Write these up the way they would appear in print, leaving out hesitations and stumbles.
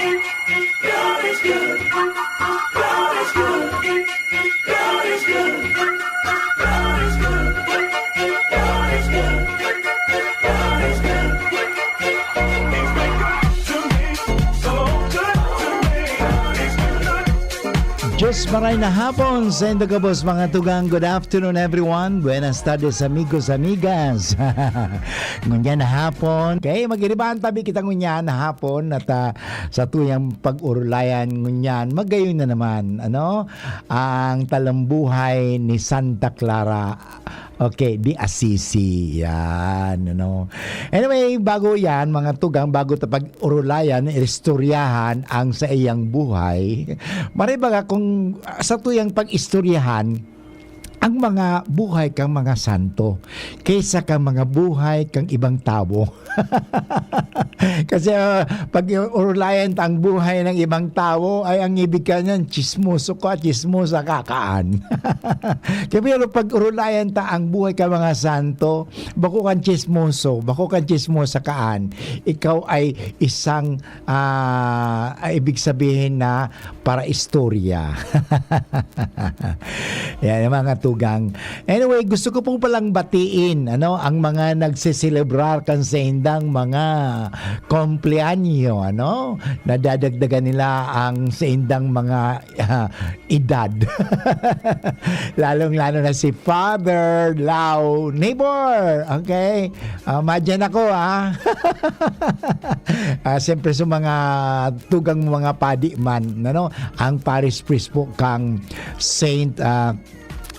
God is good. God is good. God is good. God is good. God is good. God is good. He's been good to me. So good to me. He's been good. Diyos maray na hapon sa Indogabos mga tugang. Good afternoon everyone. Buenas tardes amigos, amigas. Ngunyan na hapon. Okay, mag-iribahan tabi kita ngunyan na hapon at sa tuyang pag-urulayan ngunyan. Magayon na naman, ang talambuhay ni Santa Clara. Okay, di Assisi. Yan, Anyway, bago yan, mga tugang, bago tapag urulayan, istoryahan ang sa iyang buhay. Maribaga kung sa tuyang pag-istoryahan, ang mga buhay kang mga santo kaysa kang mga buhay kang ibang tao. Kasi pag urulayan ang buhay ng ibang tao ay ang ibig ka niyan, chismoso ka, chismosa kakaan. Kaya pero pag urulayan ta ang buhay ka mga santo, bako kang chismoso, bako kang chismosa kaan, ikaw ay isang ibig sabihin na para istorya. Yan mga tugang. Anyway, gusto ko pong palang batiin ang mga nagsiselebrar kan sa indang mga kompleanyo, nadadagdagan nila ang sa indang mga edad. Lalong-lalo na si Father Lau Neighbor. Okay? Madyan ako, siyempre sa mga tugang mga padi man, ang parish priest po kang Saint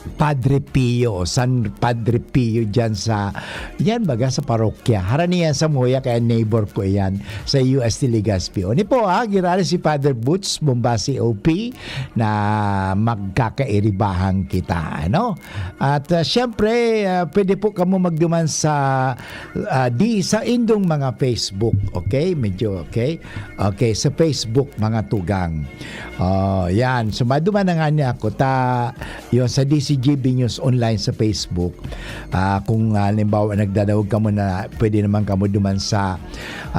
Padre Pio, San Padre Pio dyan sa, yan baga sa parokya. Haraniyan sa Moya, kaya neighbor ko yan sa UST Legazpi. O ni po girari si Father Boots Bombasi OP na magkakairibahan kita. At syempre, pwede po kamo magduman sa sa indong mga Facebook. Okay? Medyo okay? Okay, sa Facebook mga tugang. Yan. So maduman na nga niya ako. Yun sa DCGB News Online sa Facebook. Kung halimbawa nagdadawag ka mo na pwede naman ka mo duman sa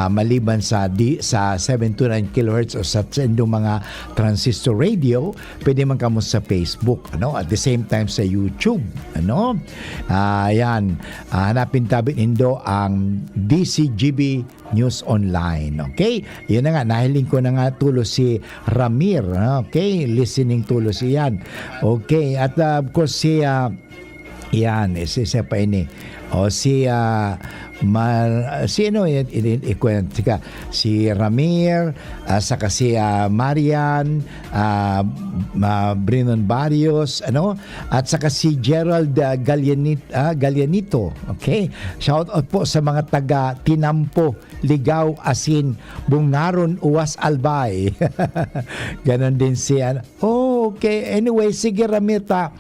maliban sa 729 kHz o sa indong mga transistor radio, pwede man ka mo sa Facebook. At the same time sa YouTube. Yan. Hanapin tabi nindo ang DCGB News Online. Okay? Yun na nga. Nahiling ko na nga tulo si Ramir. Okay? Listening tulo siyan. Okay? At of course si pa ini. O si si Ramir, saka si Marian, Brinon Barrios, at saka si Gerald Gallianito. Okay? Shout out po sa mga taga Tinampo, Ligaw, Asin, Bungaron, Uwas, Albay. Ganon din si okay. Anyway, sige Ramita,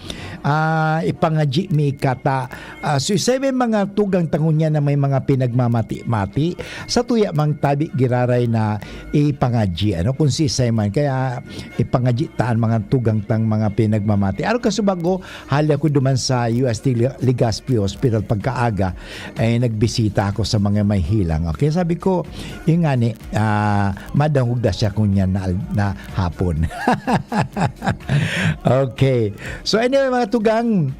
ipangaji mi kata. So sabi mga tugang tangunya na may mga pinagmamati-mati sa tuya mang tabi giraray na ipangaji. Kung si Simon, kaya ipangaji taan mga tugang tang mga pinagmamati. Kasubago, hali ako duman sa UST Legazpi Hospital pagkaaga, ay nagbisita ako sa mga may hilang. Okay, sabi ko, yung nga ni, madangog da siya kunya na hapon. Okay. So anyway mga tugang,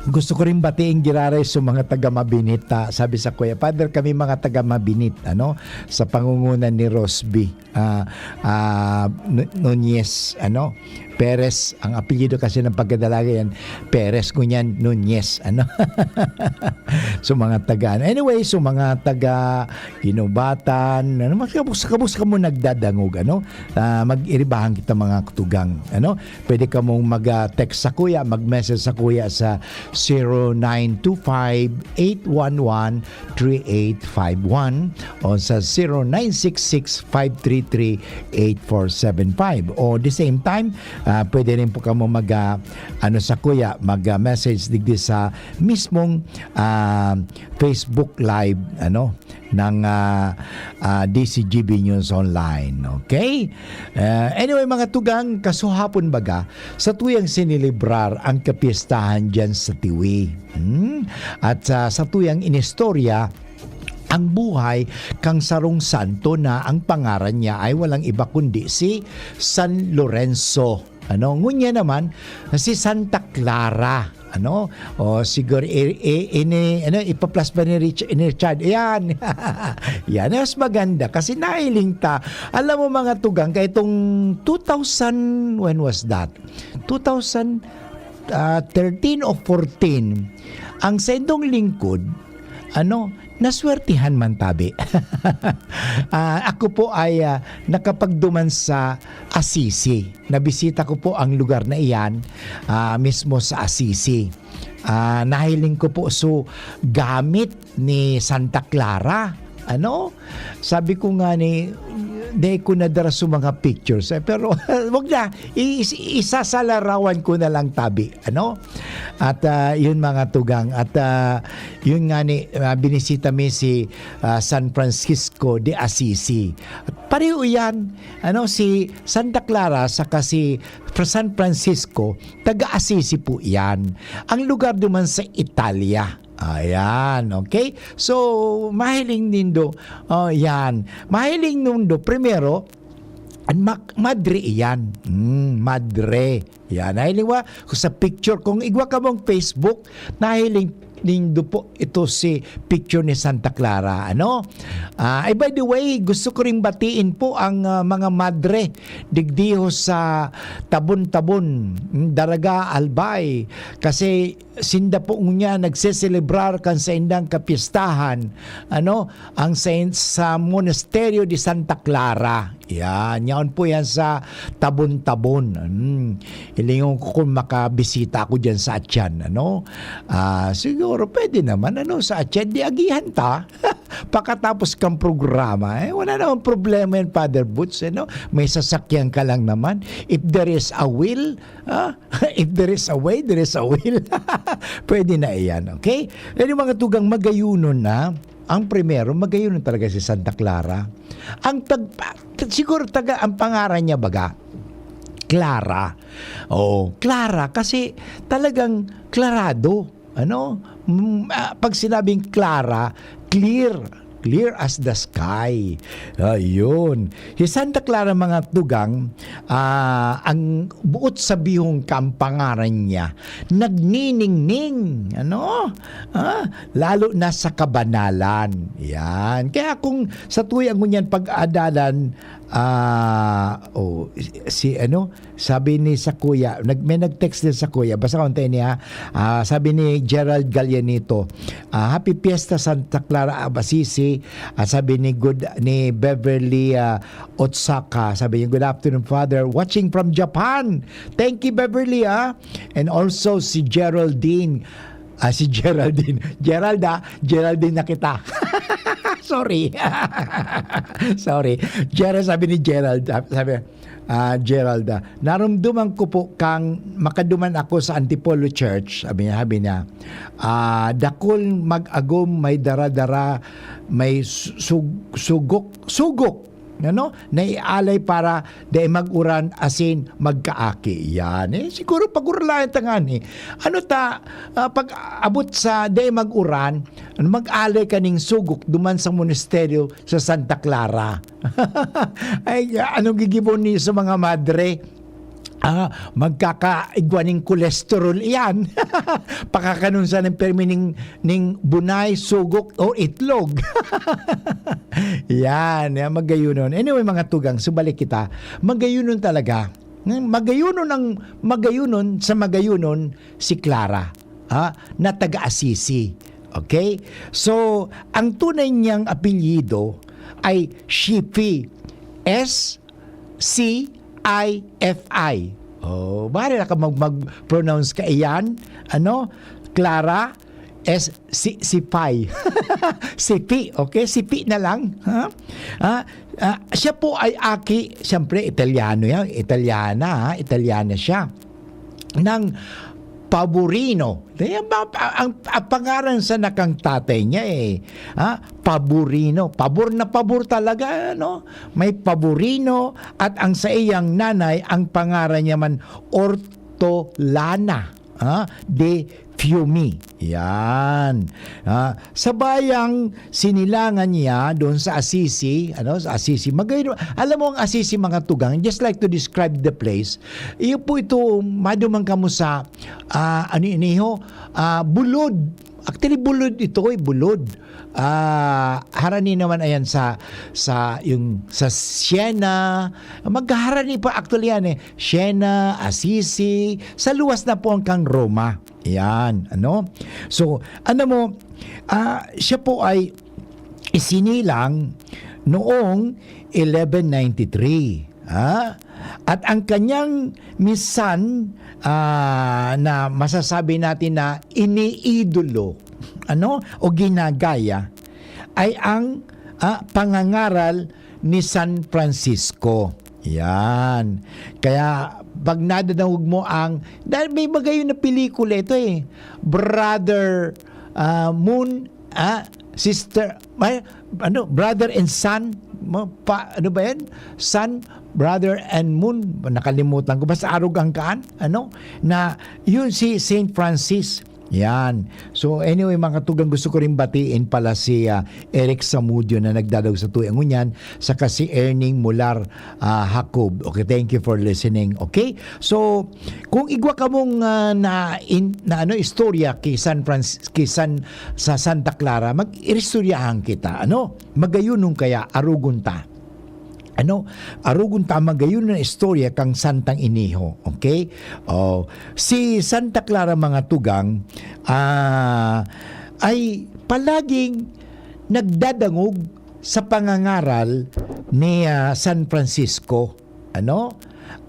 gusto ko rin batiin giraray sa mga taga Mabinit. Sabi sa Kuya Father, kami mga taga Mabinit, sa pangungunan ni Rosby Nunez, Perez, ang apelyido kasi ng pagkadalaga yan, Perez, kunyan, Nunez, so mga taga, anyway, so mga taga Ginobatan, kabus ka mo nagdadangog, mag-iribahan kita mga kutugang, pwede ka mong mag-text sa Kuya, mag-message sa Kuya sa 0925-811-3851 o sa 0966-533-8475 o the same time, pwede rin po kamo sa Kuya, mag-message digdi sa mismong Facebook Live ng DCGB News Online. Okay? Anyway mga tugang, kasuhapon baga sa tuyang sinilibrar ang kapistahan dyan sa Tiwi. At sa tuyang inistorya ang buhay kang sarong santo na ang pangaran niya ay walang iba kundi si San Lorenzo. Ngunya naman si Santa Clara. O siguro ipaplas ba ni Richard? Yan. Yan mas maganda kasi nailing ta. Alam mo mga tugang, kaya itong 2000, when was that? 2013 o 14, ang sendong lingkod, naswertihan man tabi. Ako po ay nakapagduman sa Assisi. Nabisita ko po ang lugar na iyan mismo sa Assisi. Nahiling ko po gamit ni Santa Clara. Sabi ko nga ni di ko nadara sa mga pictures pero wag na isasalarawan ko na lang tabi at yun mga tugang at yun nga ni binisita mi si San Francisco de Assisi at pareho yan si Santa Clara saka si San Francisco taga Assisi po yan ang lugar duman sa Italia. Ayan, okay? So, mahiling nindo, yan. Mahiling nindo, primero, madre iyan. Madre. Yan, nahiling wa, sa picture, kung igwa ka mong Facebook, nahiling nindo po ito si picture ni Santa Clara. By the way, gusto ko ring batiin po ang mga madre digdiho sa Tabon-Tabon, Daraga, Albay kasi sinda po niya nagseselebrar kan sa indang kapistahan ang sa monasteryo di Santa Clara. Yan po yan sa Tabon-Tabon. Ilingon ko kung makabisita ako dyan sa Atian. Siguro pwede naman sa Atian di agihan ta. Pakatapos kang programa wala naman problema yan, Father Boots. May sasakyan ka lang naman. If there is a will, if there is a way, there is a will. Pwede na iyan, okay? Yan yung mga tugang magayunon na. Ang primero, magayunon talaga si Santa Clara. Siguro ang pangaran niya baga, Clara. Clara kasi talagang klarado. Pag sinabing Clara, clear as the sky. Ayun. Si Santa Clara mga tugang, ang buot sa bihong kampangaran niya, nagniningning. Lalo na sa kabanalan. Yan. Kaya kung sa tuyang ngunyan pag-adalan, sabi ni sa kuya, may nag-text din sa kuya, basta konti niya, sabi ni Gerald Gallianito, Happy Fiesta Santa Clara Assisi. Sabi ni Beverly Otsaka, sabi niya, good afternoon Father, watching from Japan. Thank you Beverly. And also si Geraldine. Geraldine na kita. Sorry. Gerald, sabi ni Gerald, Gerald, naramdaman ko po kang makaduman ako sa Antipolo Church. Sabi niya, dakol mag-agom, may dara-dara, may sugok, naialay para di mag-uran asin magkaaki. Yan siguro pag-uralayan tangan pag abot sa di mag-uran, mag-alay kaning sugok duman sa monasteryo sa Santa Clara. Ay anong gigibon ni sa mga madre? Magkakaigwaning kolesterol iyan. Pakakanon sa ng permining ning bunay, sugok o itlog. yan magayunon. Anyway mga tugang, subalik kita. Magayunon talaga. Magayunon sa magayunon si Clara na taga-Assisi. Okay? So, ang tunay niyang apelyido ay Shifi. S-C-I-F-I. Bari na ka mag-pronounce ka iyan. Clara Sipi. Sipi, okay? Sipi na lang. Siya po ay aki, siyempre Italiano yan. Italiana siya. Ng Paborino. Ang pangalan sa nakang tatay niya Paborino. Pabor na pabor talaga, May Paborino at ang sa iyang nanay, ang pangalan niya man Ortolana de Fiumi. Yan. Sa bayang sinilangan niya doon sa Assisi, sa Assisi. Alam mo ang Assisi mga tugang, just like to describe the place. Iyo po ito, madumang kamo sa bulod. Actually bulod ito, bulod. Harani naman ayan sa Siena. Magharani pa actually yan Siena, Assisi, sa luwas na po hanggang Roma. Yan, So, siya po ay isinilang noong 1193. At ang kanyang misan na masasabi natin na iniidolo o ginagaya ay ang pangangaral ni San Francisco. Yan. Kaya pag nadadawag mo dahil may bagay na pelikula ito Brother Moon, Sister, Brother and Son, ano ba yan? Sun, Brother and Moon, nakalimutan ko, basta arugang kaan, na yun si Saint Francis. Yan. So anyway mga tugang, gusto ko rin batiin pala si Eric Samudio na nagdadaw sa tuyangon yan, saka si Erning Mular Jacob. Okay, thank you for listening. Okay? So kung igwa ka mong istorya kay sa Santa Clara, mag-iristoryahan kita. Magayunong kaya arugon ta. Arugon tama gayon na istorya kang Santang Iniho. Okay? Si Santa Clara mga tugang ay palaging nagdadangog sa pangangaral ni San Francisco.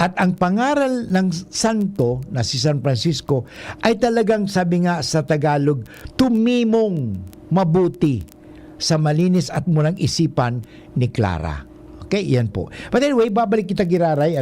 At ang pangaral ng santo na si San Francisco ay talagang, sabi nga sa Tagalog, tumimong mabuti sa malinis at murang isipan ni Clara. Okay, yan po. But anyway, babalik kita giraray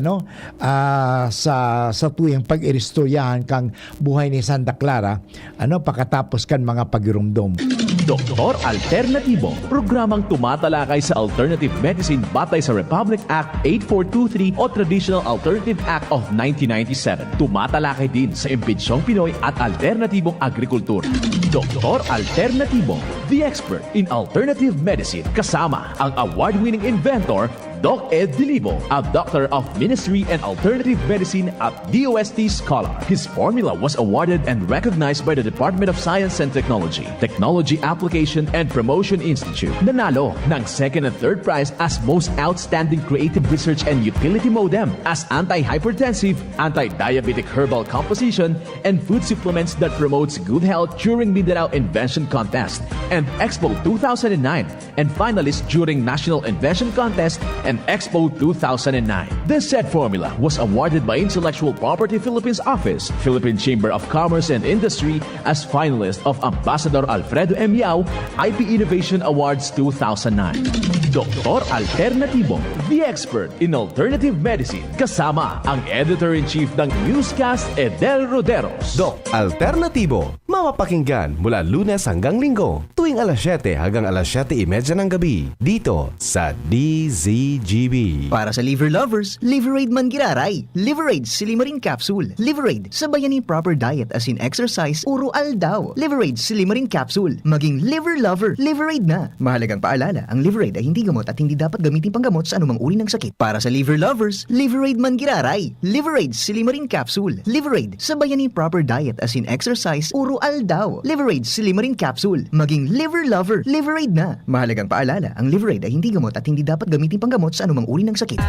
sa tuyang pag-iristoryahan kang buhay ni Santa Clara, pakatapos kan mga pagirumdom. Doktor Alternatibo, programang tumatalakay sa alternative medicine batay sa Republic Act 8423 o Traditional Alternative Act of 1997. Tumatalakay din sa impinsyong Pinoy at alternatibong agrikultura. Doktor Alternatibo, the expert in alternative medicine, kasama ang award-winning inventor Doc Ed Dilibo, a doctor of ministry and alternative medicine at DOST Scholar. His formula was awarded and recognized by the Department of Science and Technology, Technology Application and Promotion Institute. Nanalo ng second and third prize as Most Outstanding Creative Research and Utility Modem, as Anti-Hypertensive, Anti-Diabetic Herbal Composition, and Food Supplements that promotes good health during Mindanao Invention Contest and Expo 2009, and finalist during National Invention Contest and Expo 2009. This said formula was awarded by Intellectual Property Philippines Office, Philippine Chamber of Commerce and Industry as finalist of Ambassador Alfredo M. Yao IP Innovation Awards 2009. Doktor Alternatibo, the expert in alternative medicine, kasama ang Editor-in-Chief ng Newscast, Edel Roderos. Dok Alternatibo, mapapakinggan mula Lunes hanggang Linggo, tuwing alas 7 hanggang alas 7:30 ng gabi, dito sa DZGB. Para sa liver lovers, Liveraid man giraray. Liveraid Silimarin Capsule. Liveraid sa bayani proper diet as in exercise, uro aldaw. Liveraid Silimarin Capsule. Maging liver lover, Liveraid na. Mahalagang paalala, ang Liveraid ay hindi gamot at hindi dapat gamitin panggamot sa anumang uri ng sakit. Para sa liver lovers, Liveraid man giraray. Liveraid Silimarin Capsule. Liveraid sa bayani proper diet as in exercise, uro aldaw. Liveraid Silimarin Capsule. Maging liver lover, Liveraid na. Mahalagang paalala, ang Liveraid ay hindi gamot at hindi dapat gamitin panggamot sa anumang uri ng sakit.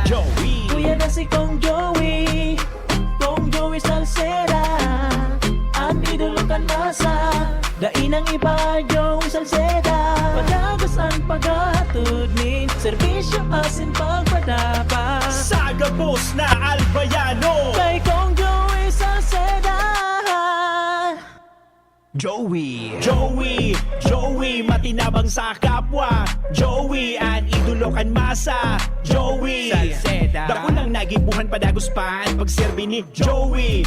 Kuya na si Kong Joey Salceda, ang idolo kan masa, dainang iba Joey Salceda, padagas ang paghatod min, serbisyo asin pagpadapa, Sagapos na Albayano, kay Kong Joey Salceda. Joey, matinabang sa kapwa. Joey, ang idolo kan masa. Joey, Salceda, dako nang nagibuhan padagos pa ang pagserbi ni Joey,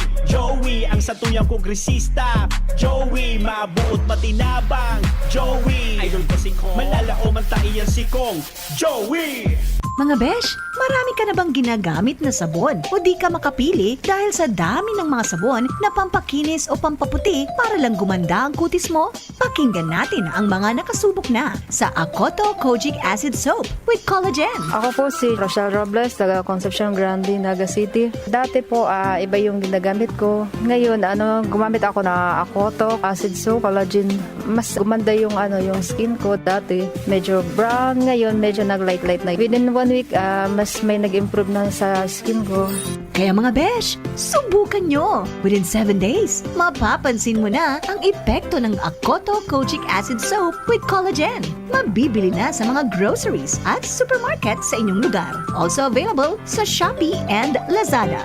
ang satuyang kongresista. Joey, mabuot matinabang. Joey, idol ko si Kong, malala o man taiyan si Kong. Joey, Mga besh, marami ka na bang ginagamit na sabon o di ka makapili dahil sa dami ng mga sabon na pampakinis o pampaputi para lang gumanda ang kutis mo? Pakinggan natin ang mga nakasubok na sa Akoto Kojic Acid Soap with Collagen. Ako po si Rochelle Robles, taga Concepcion Grande, Naga City. Dati po, iba yung ginagamit ko. Ngayon, gumamit ako na Akoto Acid Soap, Collagen. Mas gumanda yung skin ko. Dati, medyo brown. Ngayon, medyo nag-light-light na. Within 1 week, mas may nag-improve na sa skin ko. Kaya mga besh, subukan nyo! Within 7 days, mapapansin mo na ang epekto ng Akoto Kojic Acid Soap with Collagen. Mabibili na sa mga groceries at supermarket sa inyong lugar. Also available sa Shopee and Lazada.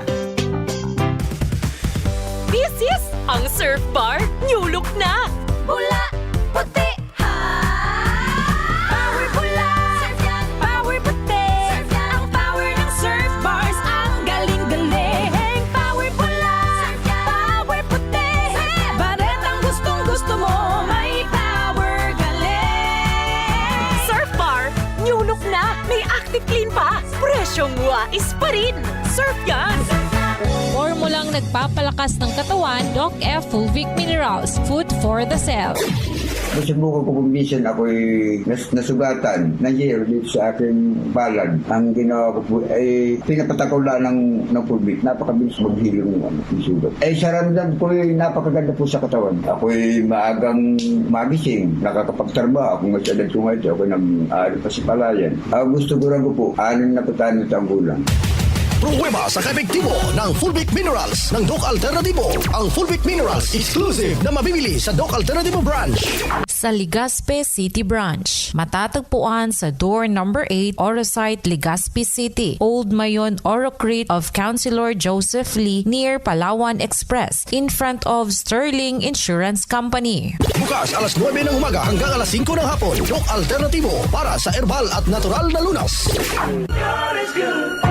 This is ang Surf Bar New Look na! Bula, puti, power bula, power puti, ang power ng Surf Bars, ang galing-galing. Power bula, power puti, baret ang gustong-gusto mo, may power galing. Surf Bar New Look na, may active clean pa, presyong wais pa rin. Surf yan! Formulang nagpapalakas ng katawan, Doc F Fulvic Minerals, food for the cell. Nasubukan ko kung minsan ako'y nasugatan ng year dito sa aking balad. Ang ginawa ko po ay pinapatakaw lang ng pulbit. Napakabilis maghilong ng sugat. Sa ramdam ko ay napakaganda po sa katawan. Ako'y maagang magising, nakakapagtarba. Kung masyadong sumayti, ako'y nang-aari pa si palayan. Gusto ko rin ko po, 6 na patahan na gulang. Pruweba sa kaepektibo ng Fulvic Minerals ng Doc Alternativo. Ang Fulvic Minerals exclusive na mabibili sa Doc Alternativo branch. Sa Legazpi City Branch, matatagpuan sa door number 8, Orosite, Legazpi City, Old Mayon, Orocrete of Councilor Joseph Lee near Palawan Express, in front of Sterling Insurance Company. Bukas alas 9 ng umaga hanggang alas 5 ng hapon. Doc Alternativo para sa herbal at natural na lunas. God is good.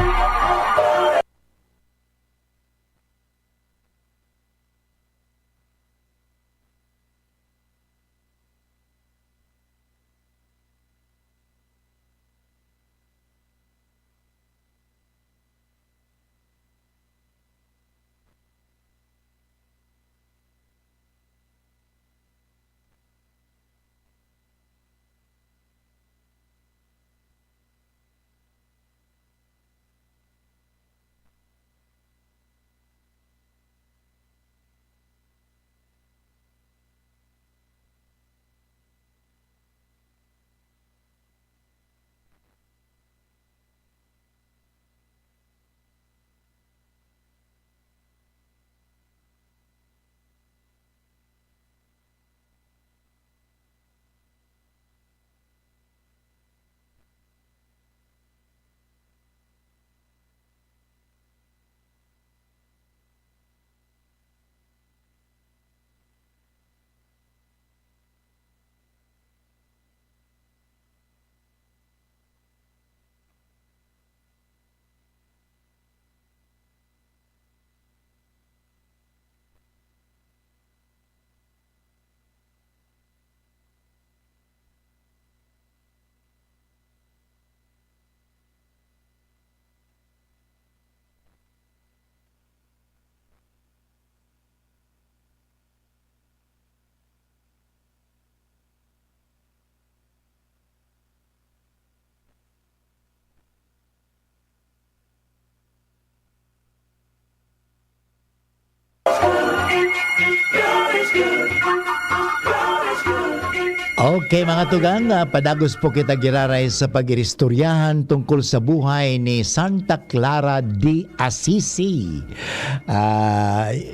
Okay mga tugang, padagos po kita giraray sa pagiristoryahan tungkol sa buhay ni Santa Clara de Assisi.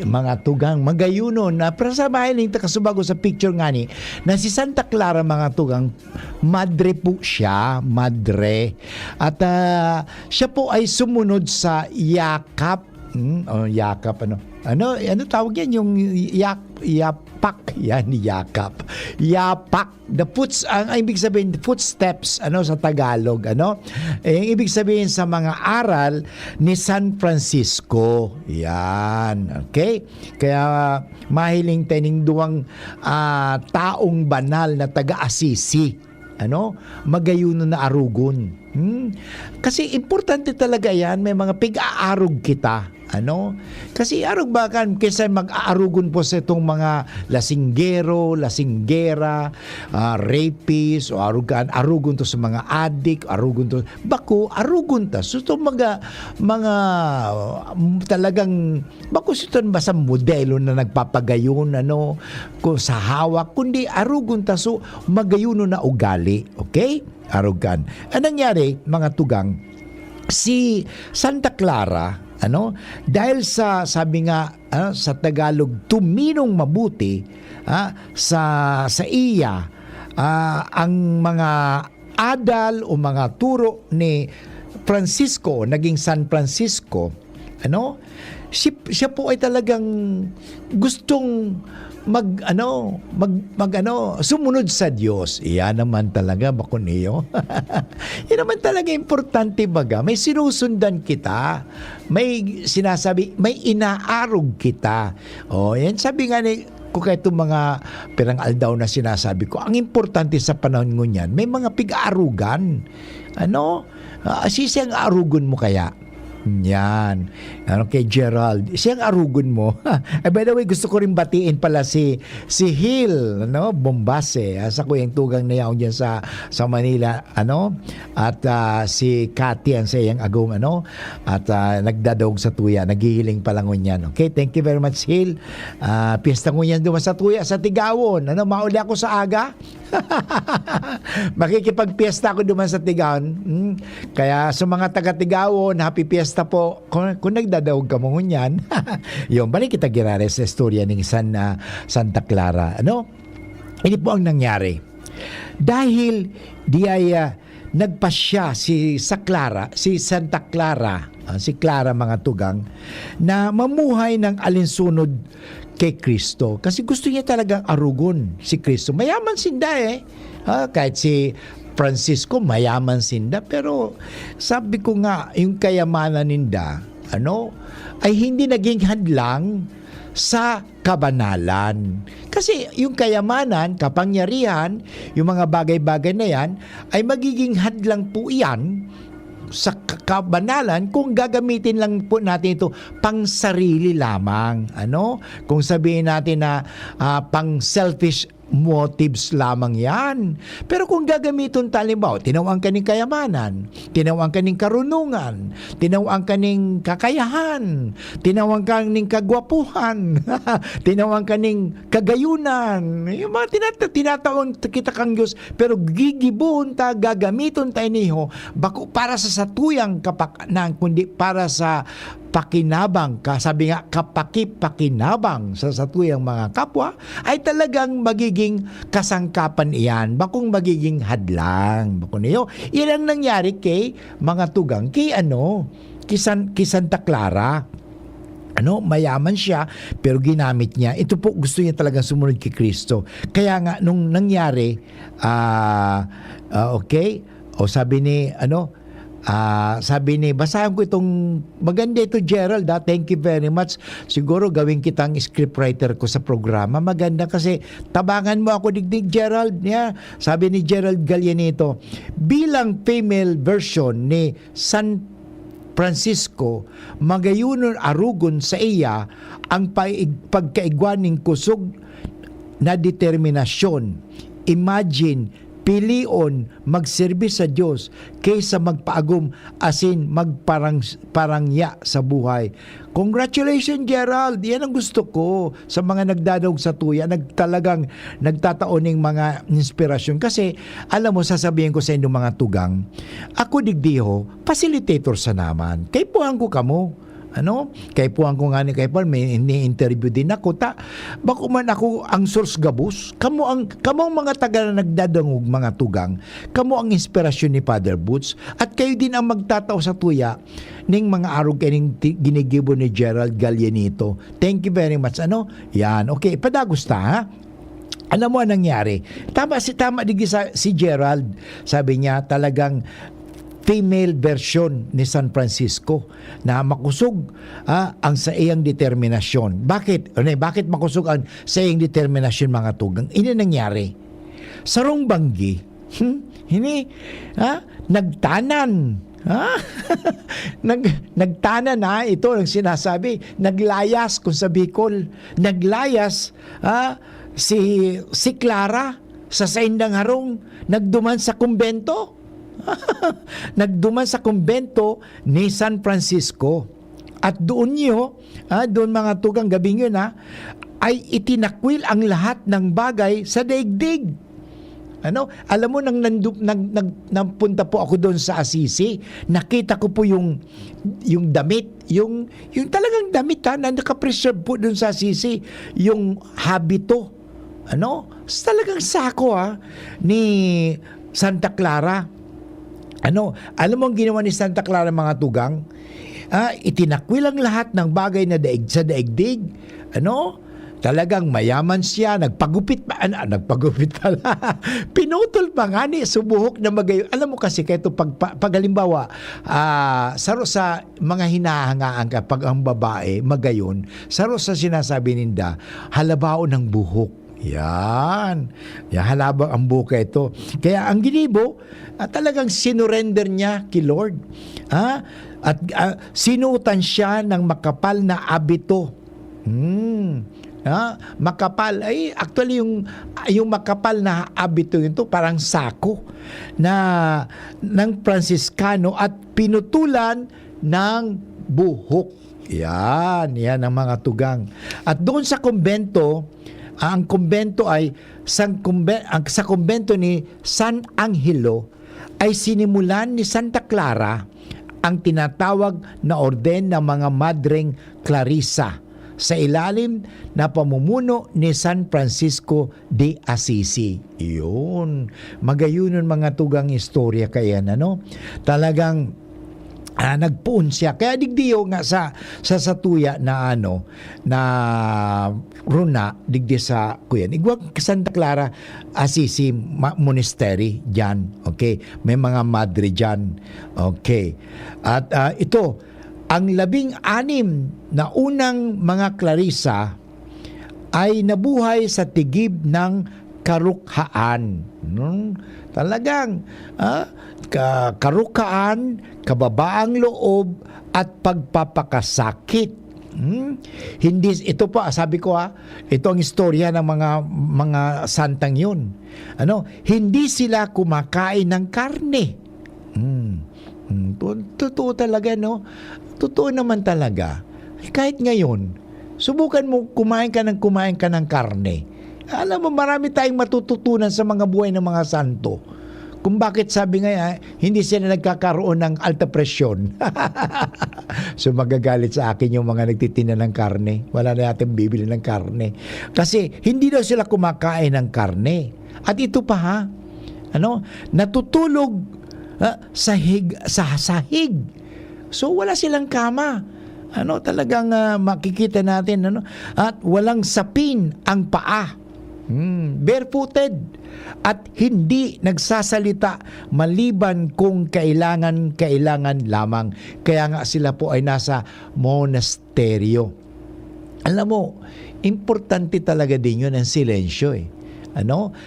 Mga tugang, magayunon na para sa bahay ng takasubago sa picture nga ni na si Santa Clara mga tugang, madre po siya, madre. At siya po ay sumunod sa yakap. Yakap ano tawag yan yung yapak yan yakap yapak the ang ibig sabihin footsteps sa Tagalog yung ibig sabihin sa mga aral ni San Francisco yan, okay, kaya mahiling tening duwang taong banal na taga Assisi. magayuno na arugon. Kasi importante talaga yan, may mga pig-aarog kita. Kasi arog ba kan kaysa mag-aarugon po sa itong mga lasinggero, lasinggera, rapist, o arugon to sa mga addict, arugon to, bako, arugon ta. So itong mga talagang, bako ito basta modelo na nagpapagayon, kung sa hawak, kundi arugon ta, so magayuno na ugali. Okay? Arugan. Anong nangyari, mga tugang, si Santa Clara, dahil sa sabi nga sa Tagalog tuminong mabuti sa iya ang mga adal o mga turo ni Francisco, naging San Francisco, siya po ay talagang gustong sumunod sa Diyos. Iyan naman talaga, bako niyo. Yan naman talaga importante baga. May sinusundan kita. May sinasabi, may inaarog kita. Yan sabi nga ni kung kahit itong mga pirang aldaw na sinasabi ko, ang importante sa panahon ngunyan, may mga pig-aarugan. Siyang arugon mo kaya? Yan. Kay Gerald. Siyang arugon mo. By the way, gusto ko rin batiin pala si Hill, Bombase. Sa kuyang tugang na yaon dyan sa Manila, At si Cathy ang sayang agong, At nagdadawag sa tuya. Naghihiling pala ngunyan. Okay, thank you very much, Hill. Piyesta ngunyan duman sa tuya, sa Tigawon. Mauli ako sa aga. Makikipagpiesta ako duman sa Tigawon. Kaya sa mga taga-Tigawon, happy fiesta po. Kung nagdadawag ka mo ngunyan, yung balik kita girare sa istorya ng Santa Clara. Ini po ang nangyari. Dahil di ay nagpasya si Santa Clara, si Clara mga tugang, na mamuhay ng alinsunod kay Kristo. Kasi gusto niya talagang arugon si Kristo. Mayaman sinda kahit si Francisco mayaman sinda, pero sabi ko nga yung kayamanan ninda ay hindi naging hadlang sa kabanalan. Kasi yung kayamanan, kapangyarihan, yung mga bagay-bagay na yan ay magiging hadlang po yan sa kabanalan kung gagamitin lang po natin ito pang sarili lamang. Kung sabihin natin na pang selfish motives lamang yan. Pero kung gagamitin talimbaw, tinawang ka ng kayamanan, tinawang ka ng karunungan, tinawang ka ng kakayahan, tinawang ka ng kagwapuhan, tinawang ka ng kagayunan, yung mga tinatawang kita kang Diyos, pero gigibon ta, gagamitin tayo niyo, bako para sa satuyang kapakanan, kundi para sa pakinabang, sabi nga kapakipakinabang sa satuyang mga kapwa, ay talagang magiging kasangkapan iyan, bakong magiging hadlang. Bako niyo, yan ang nangyari kay mga tugang, kay Santa Clara. Mayaman siya, pero ginamit niya. Ito po, gusto niya talagang sumunod kay Kristo. Kaya nga, nung nangyari, sabi ni, basahan ko itong, maganda ito Gerald, thank you very much. Siguro gawin kitang scriptwriter ko sa programa. Maganda kasi tabangan mo ako digdig Gerald. Yeah. Sabi ni Gerald Gallianito, bilang female version ni San Francisco, magayunon arugon sa iya ang pagkaigwaning kusog na determinasyon. Imagine, pilion magserbi sa Diyos kaysa magpaagom asin magparangya sa buhay. Congratulations Gerald, yan ang gusto ko sa mga nagdadawag sa tuya, talagang nagtataoning mga inspirasyon. Kasi alam mo, sasabihin ko sa inyo mga tugang, ako digdiho facilitator sa naman, kay puhang ko kamo. Kay puhang ko nga ni kay Paul, may ni-interview din ako. Bako man ako ang source gabus, kamo ang mga taga na nagdadangog mga tugang, kamo ang inspirasyon ni Father Boots, at kayo din ang magtataw sa tuya ning mga arog kaning ginigibo ni Gerald Gallianito. Thank you very much. Yan. Okay, padagos ta ha. Alam mo ang nangyari. Tama si Gerald. Sabi niya talagang female version ni San Francisco na makusog ang sa iyang determinasyon. Bakit? Bakit makusog ang sa iyang determinasyon mga tugang? Ini nangyari. Sarong banggi, Hindi, nagtanan. Nagtanan ito ang sinasabi. Naglayas kung sa Bicol. Naglayas si Clara sa Saindang Harong. Nagduman sa kumbento. Nagduman sa kumbento ni San Francisco. At doon doon mga tugang gabing yun ay itinakwil ang lahat ng bagay sa daigdig. Alam mo, nagpunta po ako doon sa Assisi, nakita ko po yung damit, yung talagang damit na nakapreserve po doon sa Assisi, yung habito, talagang sako ni Santa Clara. Alam mo ang ginawa ni Santa Clara, mga tugang? Itinakwil ang lahat ng bagay na sa daigdig. Talagang mayaman siya, nagpagupit pala. Pinutol pa nga ni subuhok na magayon. Alam mo kasi kaya pag halimbawa, saro sa mga hinahangaan kapag ang babae magayon, saro sa sinasabi ninda, halabao ng buhok. Yan halabang ang buhok ito. Kaya ang ginibo, talagang sinurrender niya kay Lord. At sinuotan siya ng makapal na abito. Makapal ay actually yung makapal na abito ito parang sako na ng Franciscano at pinutulan ng buhok. Yan ang mga tugang. At doon sa kumbento, ang kumbento ay sa kumbento ni San Angelo ay sinimulan ni Santa Clara ang tinatawag na orden ng mga Madreng Clarissa sa ilalim na pamumuno ni San Francisco de Assisi. Yun. Magayunon mga tugang istorya kaya talagang nagpuon siya. Kaya digdiyo nga sa satuya na na runa digdi sa kuyan. Igwag Santa Clara Assisi Monastery diyan. Okay? May mga madre diyan. Okay. At ito ang 16 na unang mga Clarissa ay nabuhay sa tigib ng karukhaan. Talagang karukhaan, kababaang loob at pagpapakasakit. Hindi ito po sabi ko ito ang istorya ng mga santang yun. Hindi sila kumakain ng karne. Totoo talaga, Totoo naman talaga. Kahit ngayon, subukan mo kumain ka ng karne. Alam mo, marami tayong matututunan sa mga buhay ng mga santo. Kung bakit sabi nga, hindi sila nagkakaroon ng alta presyon. So magagalit sa akin yung mga nagtitinda ng karne. Wala na natin bibili ng karne. Kasi hindi daw sila kumakain ng karne. At ito pa natutulog sa sahig. So wala silang kama. Talagang makikita natin at walang sapin ang paa. Barefooted at hindi nagsasalita maliban kung kailangan lamang. Kaya nga sila po ay nasa monasteryo. Alam mo, importante talaga din yun ang silensyo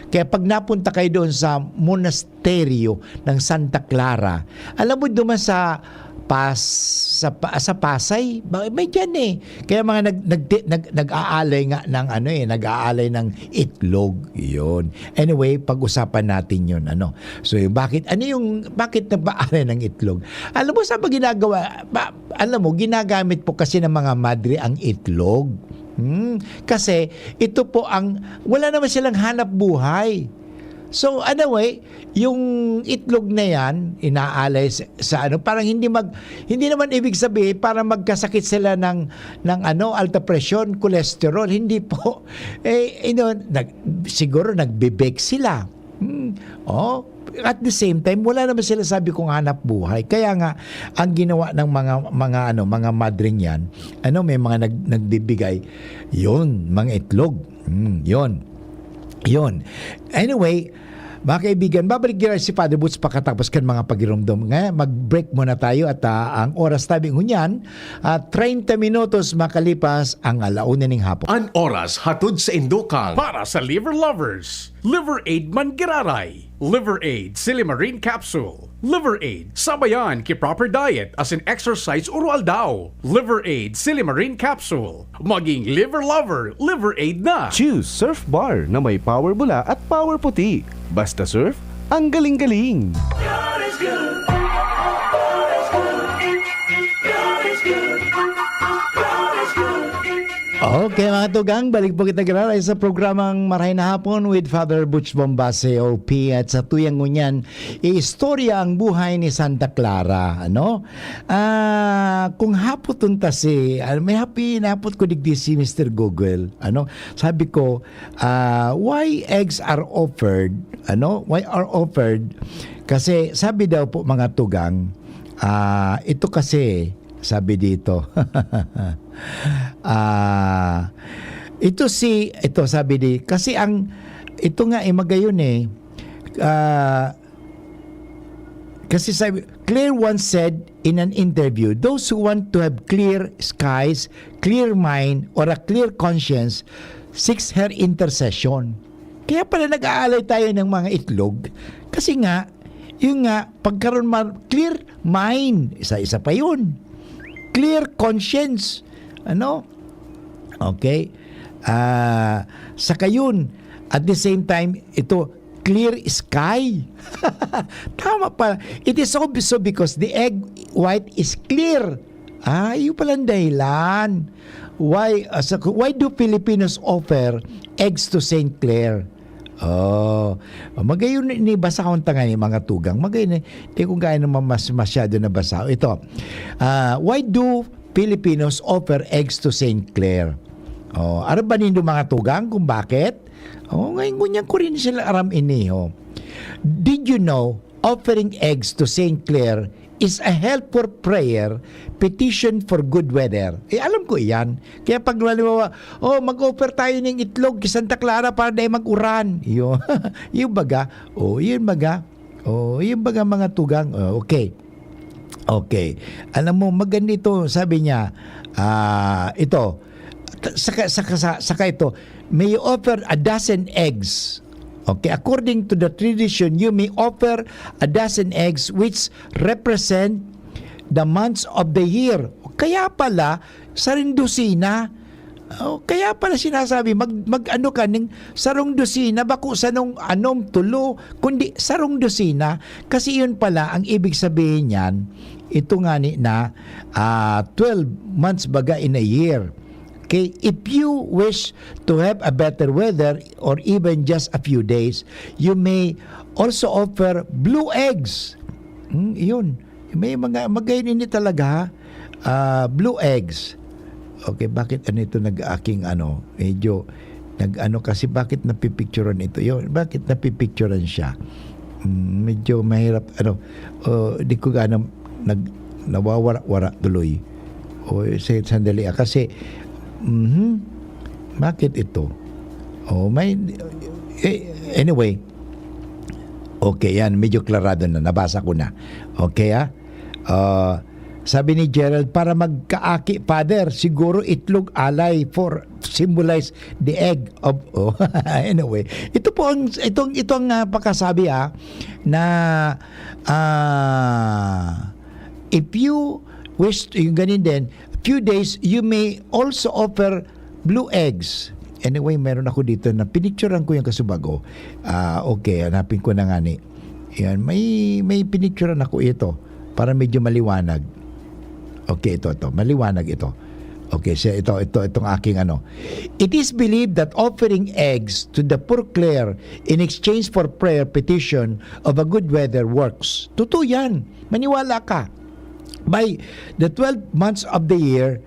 Kaya pag napunta kayo doon sa monasteryo ng Santa Clara, alam mo duman sa Pasay, may dyan Kaya mga nag-aalay nga ng nag-aalay ng itlog. Yun. Anyway, pag-usapan natin yun. So, bakit nag-aalay ng itlog? Alam mo, saan ba ginagawa? Ginagamit po kasi ng mga madre ang itlog. Kasi, ito po wala naman silang hanap buhay. So anyway, yung itlog na yan inaalay sa parang hindi naman ibig sabihin para magkasakit sila ng alta presyon, cholesterol, hindi po. Siguro nagbe-bake sila. At the same time wala naman sila sabi kong hanap buhay. Kaya nga ang ginawa ng mga madring yan, may mga nagbibigay yon mga itlog. Yon. Anyway, Mga kaibigan, babalik din si Father Boots pagkatapos kan mga pagirumdum. Mag-break muna tayo at ang oras tabi ngunyan, 30 minutos makalipas ang alauna ning hapon. An oras hatod sa Indokang Para sa liver lovers, Liver Aid Mangiraray, Liver Aid Silimarin Capsule, Liver Aid Sabayan ki Proper Diet as in exercise oral daw, Liver Aid Silimarin Capsule. Maging liver lover, Liver Aid na. Choose Surf Bar na may power bula at power puti. Basta surf, ang galing-galing. God is good. God is good. God is good. God is good. Okay mga tugang, balik po kita graray sa programang Maray na Hapon with Father Butch Bombase OP at sa tuyang ngunyan, istorya ang buhay ni Santa Clara. Ano? Kung hapot unta may happy napot ko digdi si Mr. Google. Ano? Sabi ko, why eggs are offered? Ano? Why are offered? Kasi sabi daw po mga tugang, ito kasi sabi dito. Ito sabi di kasi ito nga magayon kasi sabi Claire once said in an interview, those who want to have clear skies, clear mind, or a clear conscience seeks her intercession. Kaya pala nag-aalay tayo ng mga itlog kasi nga yung nga pagkaroon clear mind, isa pa yun, clear conscience. Ano? Okay. Saka yun, at the same time, ito, clear sky. Tama pa. It is so because the egg white is clear. Yun palang dahilan. Why do Filipinos offer eggs to Saint Clare? Magayon ni basa ko nga ni mga tugang. Magayon di ko gaya naman masyado na basa. Ito. Why do Filipinos offer eggs to Saint Clare? Ano ba nindo mga tugang kung bakit? Ngayon ngunyan ko rin sila aram ini. Did you know offering eggs to Saint Clare is a help for prayer, petition for good weather? Alam ko iyan. Kaya pag mag-offer tayo ng itlog kay Santa Clara para dahil mag-uran. Yung baga. Yun baga mga tugang. Okay. Alam mo, magandito, sabi niya, ito, saka ito, may you offer a dozen eggs. Okay, according to the tradition, you may offer a dozen eggs which represent the months of the year. Kaya pala, sarong dosina. Kaya pala sinasabi, mag-ano ka ng sarong dosina, bako sa anong tulo, kundi sarong dosina. Kasi yun pala, ang ibig sabihin niyan, ito nga na 12 months baga in a year. Okay, if you wish to have a better weather or even just a few days, you may also offer blue eggs. Yun. May magayon ini talaga, blue eggs. Okay, bakit ito nag-aking medyo kasi bakit napipicturean ito? Yun, bakit napipicturean siya? Medyo mahirap di ko nawawara-wara tuloy. Sandali kasi bakit ito? Anyway. Okay, yan medyo klarado na, nabasa ko na. Okay sabi ni Gerald, para magkaaki, Father, siguro itlog alay for symbolize the egg of anyway, ito po itong pagkasabi na if you wish to, yung ganin din, few days you may also offer blue eggs. Anyway, meron ako dito na pinicturean ko yung kasubago. Okay, hanapin ko na nga ni. Yan, may pinicturean ako ito para medyo maliwanag. Okay, ito. Maliwanag ito. Okay, so itong aking It is believed that offering eggs to the poor Clare in exchange for prayer petition of a good weather works. Totoo yan. Maniwala ka. By the 12 months of the year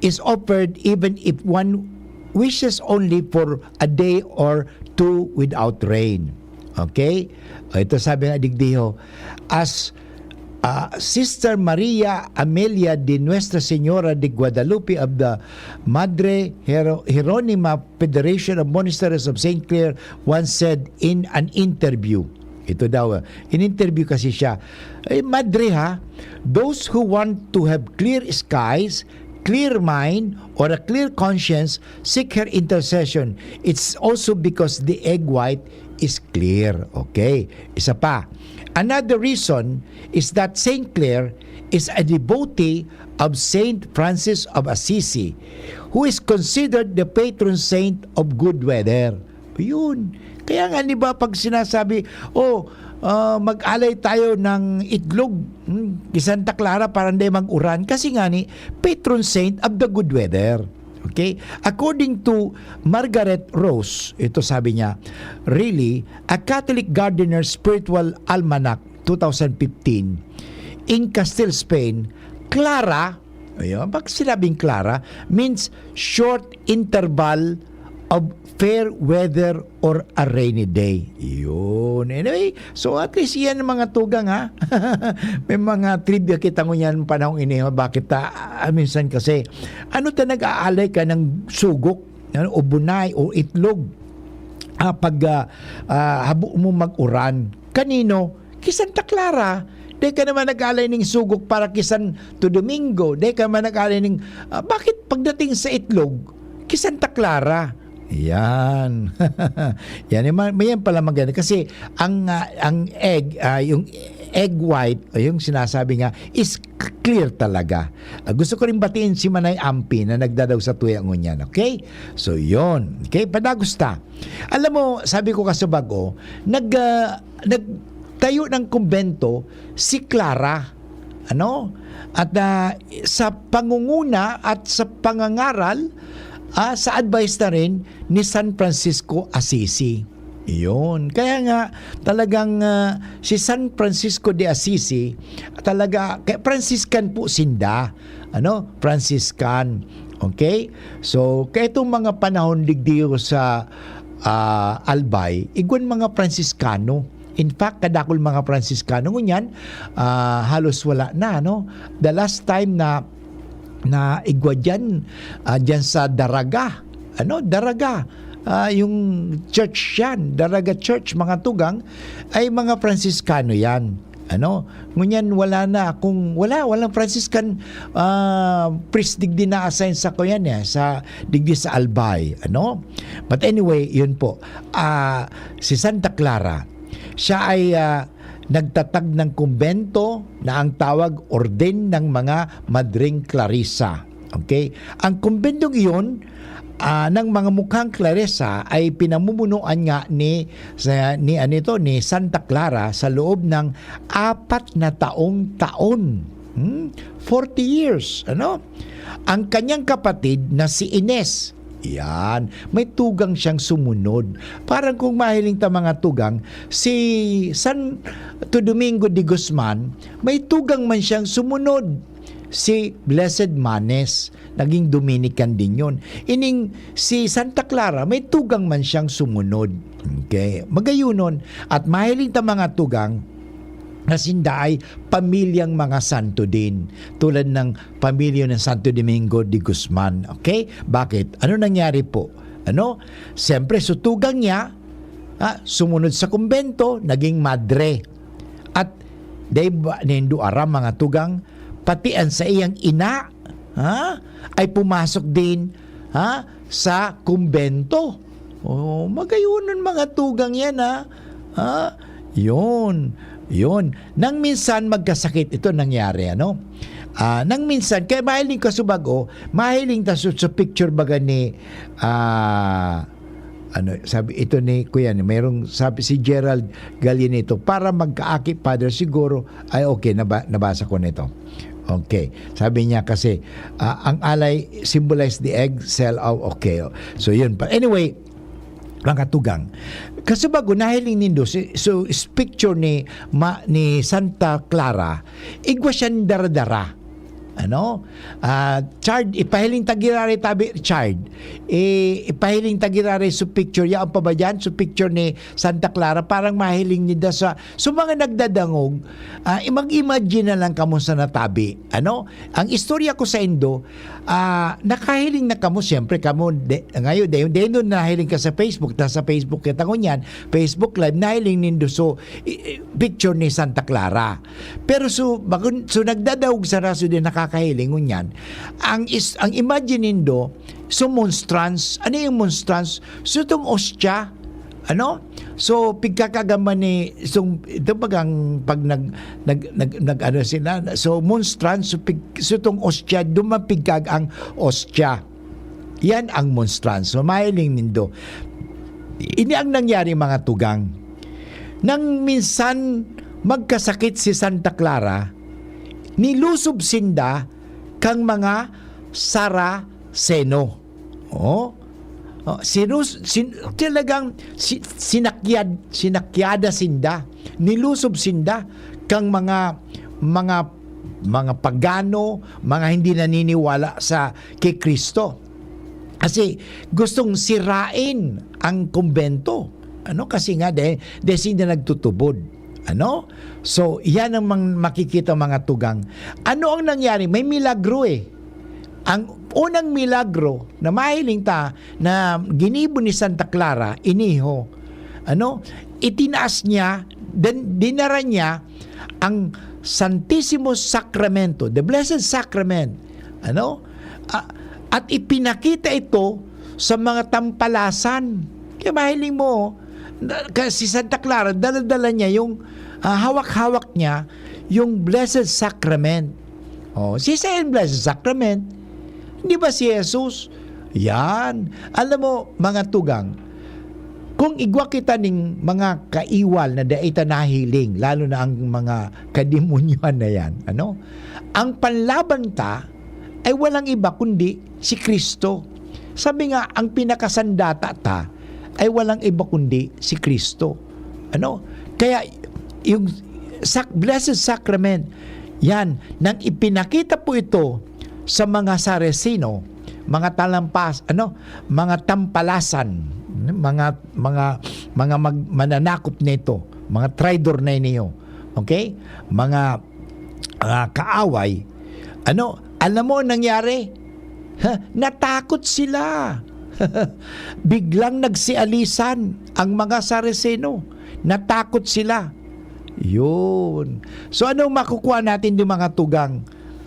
is offered even if one wishes only for a day or two without rain. Okay? Ito sabi ng Digdiho, as Sister Maria Amelia de Nuestra Señora de Guadalupe of the Madre Hieronima Federation of Monasteries of St. Clare once said in an interview. Ito daw, in-interview kasi siya. Madre ha, those who want to have clear skies, clear mind, or a clear conscience seek her intercession. It's also because the egg white is clear. Okay, isa pa. Another reason is that Saint Clare is a devotee of Saint Francis of Assisi, who is considered the patron saint of good weather. Yun. Kaya nga, di ba, pag sinasabi, mag-alay tayo ng itlog kay Santa Clara para hindi mag-uran. Kasi nga ni, patron saint of the good weather. Okay? According to Margaret Rose, ito sabi niya, really, a Catholic Gardener's Spiritual Almanac 2015, in Castile, Spain, Clara, ayun, pag sinabing Clara, means short interval of fair weather or a rainy day. Yun. Anyway, so at least yan ang mga tugang ha. May mga trivia kita mo yan panahong ini. Bakit minsan kasi, ano ta nag-aalay ka ng sugok, o bunay, o itlog, pag habo mo mag-uran. Kanino? Kay Santa Clara. Di ka naman nag-alay ng sugok para kay Santo Domingo. Di ka naman nag-alay ng, bakit pagdating sa itlog, kay Santa Clara? Yan. Yan pala maganda kasi ang egg, yung egg white, yung sinasabi nga is clear talaga. Gusto ko rin batiin si Manay Ampi na nagdadaw sa tuyangon yan. Okay? So yon. Okay, padagusta. Alam mo, sabi ko kasabago, nagtayo ng kumbento si Clara. Ano? At sa pangunguna at sa pangangaral, sa advice na rin ni San Francisco Assisi. Iyon. Kaya nga, talagang si San Francisco de Assisi, talaga, Franciscan po sinda. Ano? Franciscan. Okay? So, kaya itong mga panahon digdiyo sa Albay, igwan mga Franciscano. In fact, kadakol mga Franciscano ngunyan, halos wala na. No? The last time na igwa dyan sa Daraga. Daraga. Yung church yan, Daraga Church, mga tugang, ay mga Franciscano yan. Ngunyan wala na walang Franciscan priest digdi na assign sa ko yan sa digdi sa Albay. But anyway, yun po. Si Santa Clara, siya ay nagtatag ng kumbento na ang tawag Orden ng mga Madring Clarissa. Okay? Ang kumbentong iyon ng mga mukhang Clarissa ay pinamumunuan nga ni Santa Clara sa loob ng 4 na taon. 40 years. Ang kanyang kapatid na si Ines, yan, may tugang siyang sumunod. Parang kung mahiling ta mga tugang, si Santo Domingo de Guzman, may tugang man siyang sumunod. Si Blessed Manes, naging Dominican din yun. Ining si Santa Clara, may tugang man siyang sumunod. Okay, magayunon. At mahiling ta mga tugang, na sinda ay pamilyang mga santo din. Tulad ng pamilya ng Santo Domingo de Guzman. Okay? Bakit? Ano nangyari po? Siyempre, sutugang niya, sumunod sa kumbento, naging madre. At nindu aram mga tugang, pati ang sa iyang ina, ay pumasok din sa kumbento. Magayunan mga tugang yan, Yun. Nang minsan magkasakit, ito nangyari, nang minsan, kaya mahiling ka subago, mahiling ta sa picture baga ni, sabi, ito ni Kuya, mayroong, sabi si Gerald Gallinito, para magkaaki, Father, siguro, ay okay, nabasa ko nito. Okay. Sabi niya kasi, ang alay symbolize the egg cell. Okay. So, yun pa. Anyway, mga tugang. Kasi bago nahiling nindo, so picture ni Santa Clara, igwa siya daradara. Chard, ipahiling tagirari tabi, Chard. Ipahiling tagirari sa picture. Yaan pa ba dyan? Sa picture ni Santa Clara, parang mahiling niya sa mga nagdadangog, mag-imagine na lang kamo sa natabi. Ang istorya ko sa Indo, nakahiling na kamo, siyempre kamo, ngayon, dahil doon nahiling ka sa Facebook, nasa Facebook kita ko niyan, Facebook Live, nahiling nindo so, picture ni Santa Clara. Pero so nagdadawog sa raso din nakakahiling niyan. Ang imagine nindo, so monstrance, ano yung monstrance? So itong ostya, so pagkakagaman ni ito bagang pag nag ano sila, so monstrance, so itong ostya, dumapigkag ang ostya. Yan ang monstrance. So mahiling nindo. Ini ang nangyari mga tugang. Nang minsan magkasakit si Santa Clara, nilusob sinda kang mga Saraceno. Talagang sinakyada sinda, nilusob sinda kang mga pagano, mga hindi naniniwala kay Kristo. Kasi gustong sirain ang kumbento. Kasi nga dahil sila nagtutubod. So, yan ang makikita mga tugang. Ano ang nangyari? May milagro Ang unang milagro na mahiling na ginibo ni Santa Clara, iniho, itinaas niya, dinara niya ang Santissimo Sacramento, the Blessed Sacrament, at ipinakita ito sa mga tampalasan. Kaya mahiling mo, kasi Santa Clara, dala-dala niya yung hawak-hawak niya yung Blessed Sacrament. Sa Blessed Sacrament, di ba si Jesus? Yan. Alam mo, mga tugang, kung igwa kita ning mga kaiwal na daita nahiling, lalo na ang mga kadimonyohan na yan, ang panlaban ta ay walang iba kundi si Kristo. Sabi nga, ang pinakasandata ta ay walang iba kundi si Kristo. Kaya yung Blessed Sacrament, yan, nang ipinakita po ito sa mga Saraceno, mga mga tampalasan, mga mananakop nito, mga traidor na niyo. Okay? Mga kaaway. Alam mo ang nangyari? Natakot sila. Biglang nagsialisan ang mga Saraceno. Natakot sila. Yun. So anong makukuha natin yung mga tugang?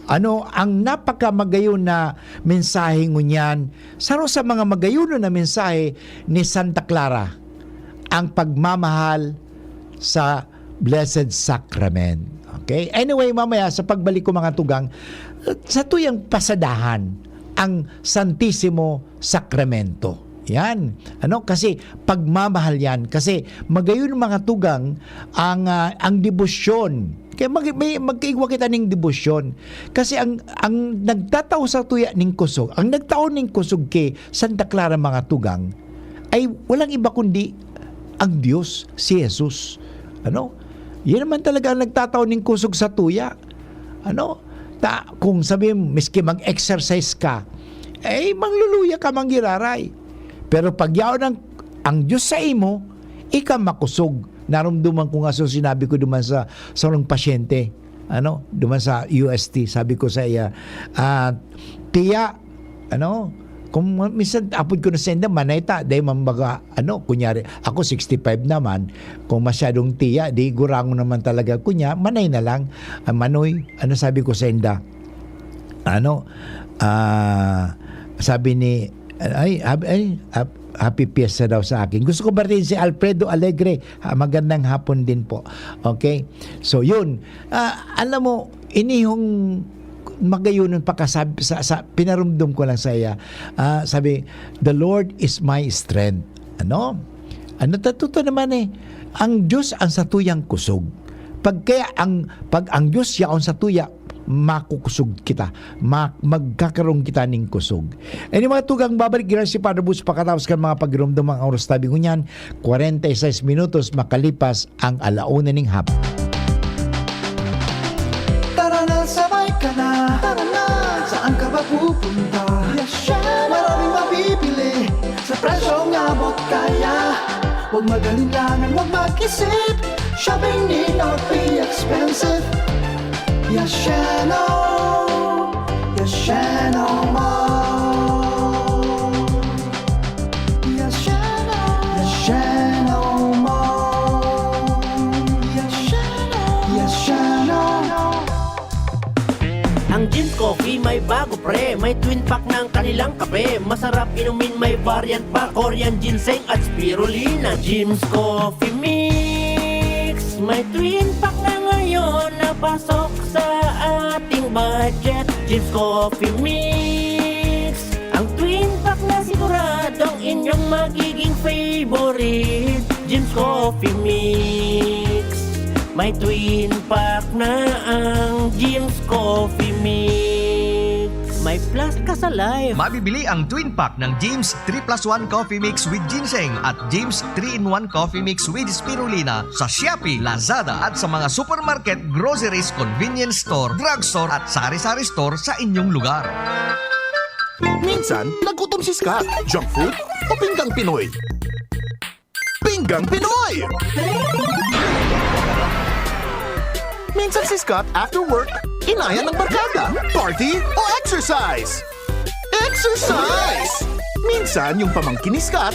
Ang napakamagayon na mensahe ngunyan, saro sa mga magayon na mensahe ni Santa Clara, ang pagmamahal sa Blessed Sacrament. Okay? Anyway, mamaya sa pagbalik ko mga tugang, sa tuyang pasadahan ang Santissimo Sacramento. Yan. Kasi pagmamahal yan. Kasi magayon mga tugang ang debosyon. Kaya magkaigwa kita ng debosyon. Kasi ang nagtatao sa tuya ning kusog, ang nagtao ning kusog kay Santa Clara mga tugang, ay walang iba kundi ang Diyos, si Jesus. Yan naman talaga ang nagtatao ning kusog sa tuya. Kung sabihin, miski mag-exercise ka, mangluluya ka, manggiraray. Pero pag yaon ang Diyos sa imo, ika makusog. Naramdaman ko nga sinabi ko duman sa sarong pasyente, duman sa UST, sabi ko sa iya, tiya, kung minsan apod ko na senda, manay ta, dahil mambaga, kunyari, ako 65 naman, kung masyadong tiya, di gurango naman talaga, manay na lang, manoy, sabi ko sa enda, sabi ni, happy fiesta daw sa akin. Gusto ko ba rin si Alfredo Alegre? Magandang hapon din po. Okay? So, yun. Alam mo, inihong magayunan pa kasabi, sa pinarumdum ko lang sa iya. Sabi, the Lord is my strength. Totoo naman ang Diyos ang satuyang kusog. Pag ang Diyos yaon sa tuya, makukusog kita, magkakaroon kita ng kusog. Mga tugang, babalik gira si Father Boots pakatapos kan mga pagirumdum ang oras tabi ko niyan, 46 minutos makalipas ang alauna ning hapon. Tara na, sabay ka na. Tara na. Quinta. Maraming mabibili sa presyong abot kaya. Huwag magalinlangan, huwag mag-isip. Shopping need not be expensive. Yashano Mall. Yashano Mall. Yashano. Ang Jeans Coffee may bago pre, may twin pack ng kanilang kape. Masarap inumin, may variant pa, Korean ginseng at spirulina. Jeans Coffee Mix, may twin pack na ngayon na pasok sa ating budget. Jeans Coffee Mix, ang twin pack na siguradong inyong magiging favorite. Jeans Coffee Mix, may twin pack na ang Jim's Coffee Mix. May plus ka sa life. Mabibili ang twin pack ng James 3+1 Coffee Mix with Ginseng at James 3-in-1 Coffee Mix with Spirulina sa Shopee, Lazada at sa mga supermarket, groceries, convenience store, drugstore at sari-sari store sa inyong lugar. Minsan, nagutom si Scott. Junk food o pinggang Pinoy? Pinggang Pinoy! Minsan si Scott after work, inaya ng barkada, party o exercise. Exercise! Minsan yung pamangkin ni Scott,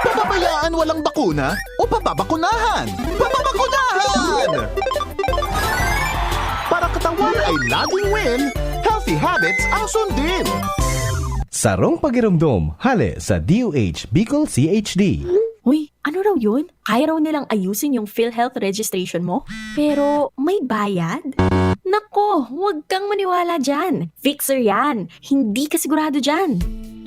papabayaan walang bakuna o papabakunahan. Papabakunahan! Para katawan ay laging win, healthy habits ang sundin. Sarong Pakiramdam, hale sa DOH Bicol CHD. Uy, ano raw yun? Kaya raw nilang ayusin yung PhilHealth registration mo? Pero may bayad? Nako, huwag kang maniwala dyan. Fixer yan. Hindi ka sigurado dyan.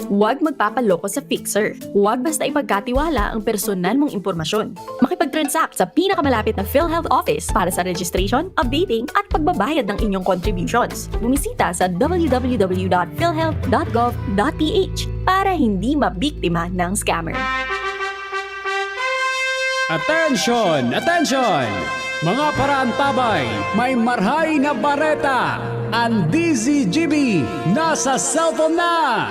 Huwag magpapaloko sa Fixer. Huwag basta ipagkatiwala ang personal mong impormasyon. Makipag-transact sa pinakamalapit na PhilHealth office para sa registration, updating at pagbabayad ng inyong contributions. Bumisita sa www.philhealth.gov.ph para hindi mabiktima ng scammer. Attention! Attention! Mga parantabay, may marhay na bareta! Ang DZGB nasa cellphone na!